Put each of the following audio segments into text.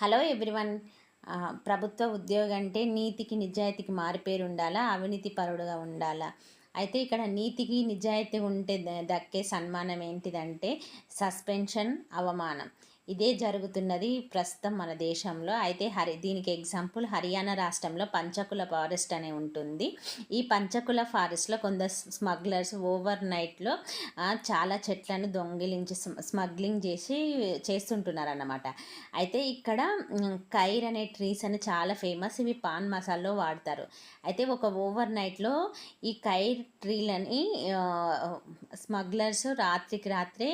Hello everyone. ప్రభుత్వ ఉద్యోగం అంటే నీతికి నిజాయితీకి మారుపేరు ఉండాలా, అవినీతి పరుడుగా ఉండాలా. అయితే ఇక్కడ నీతికి నిజాయితీ ఉంటే దక్కే సన్మానం ఏంటిదంటే సస్పెన్షన్, అవమానం. ఇదే జరుగుతున్నది ప్రస్తుతం మన దేశంలో. అయితే దీనికి ఎగ్జాంపుల్ హర్యానా రాష్ట్రంలో పంచకుల ఫారెస్ట్ అనే ఉంటుంది. ఈ పంచకుల ఫారెస్ట్లో కొందరు స్మగ్లర్స్ ఓవర్ నైట్లో చాలా చెట్లను దొంగిలించి స్మగ్లింగ్ చేస్తుంటున్నారు అన్నమాట. అయితే ఇక్కడ కైర్ అనే ట్రీస్ అని చాలా ఫేమస్. ఇవి పాన్ మసాల్లో వాడతారు. అయితే ఒక ఓవర్ నైట్లో ఈ కైర్ ట్రీలని స్మగ్లర్స్ రాత్రికి రాత్రే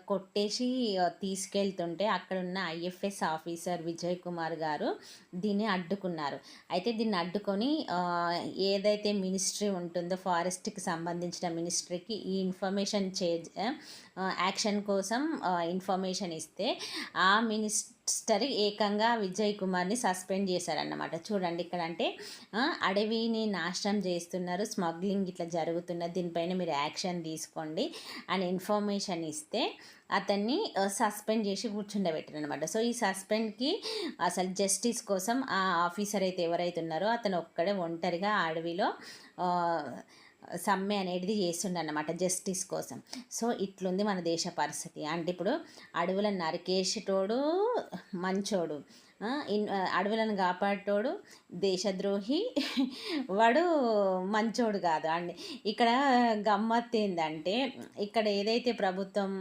కొట్టేసి తీసుకెళ్తుంటే అక్కడున్న ఐఎఫ్ఎస్ ఆఫీసర్ విజయ్ కుమార్ గారు దీన్ని అడ్డుకున్నారు. అయితే దీన్ని అడ్డుకొని ఏదైతే మినిస్ట్రీ ఉంటుందో ఫారెస్ట్కి సంబంధించిన మినిస్ట్రీకి ఈ ఇన్ఫర్మేషన్ యాక్షన్ కోసం ఇన్ఫర్మేషన్ ఇస్తే ఆ మినిస్టర్ ఏకంగా విజయ్ కుమార్ని సస్పెండ్ చేశారన్నమాట. చూడండి ఇక్కడ అంటే అడవిని నాశనం చేస్తున్నారు, స్మగ్లింగ్ ఇట్లా జరుగుతున్నది, దీనిపైన మీరు యాక్షన్ తీసుకోండి అని ఇన్ఫర్మేషన్ ఇస్తే అతన్ని సస్పెండ్ చేసి కూర్చుండబెట్టారు అనమాట. సో ఈ సస్పెండ్కి అసలు జస్టిస్ కోసం ఆ ఆఫీసర్ అయితే ఎవరైతే ఉన్నారో అతను ఒక్కడే ఒంటరిగా అడవిలో సమ్మె అనేది చేస్తుండన్నమాట జస్టిస్ కోసం. సో ఇట్లుంది మన దేశ పరిస్థితి. అంటే ఇప్పుడు అడవులను నరికేసేటోడు మంచోడు, అడవులను కాపాడేటోడు దేశద్రోహి, వాడు మంచోడు కాదు అండి. ఇక్కడ గమ్మత్తు ఏంటంటే ఇక్కడ ఏదైతే ప్రభుత్వం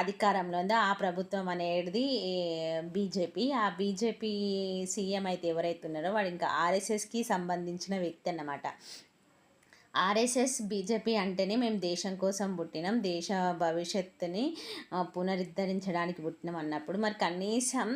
అధికారంలో ఉందో ఆ ప్రభుత్వం అనేది బీజేపీ. ఆ బీజేపీ సీఎం అయితే ఎవరైతే ఉన్నారో వాడు ఇంకా ఆర్ఎస్ఎస్కి సంబంధించిన వ్యక్తి అన్నమాట. ఆర్ఎస్ఎస్ బీజేపీ అంటేనే మేము దేశం కోసం పుట్టినాం, దేశ భవిష్యత్తుని పునరుద్ధరించడానికి పుట్టినాం అన్నప్పుడు మరి కనీసం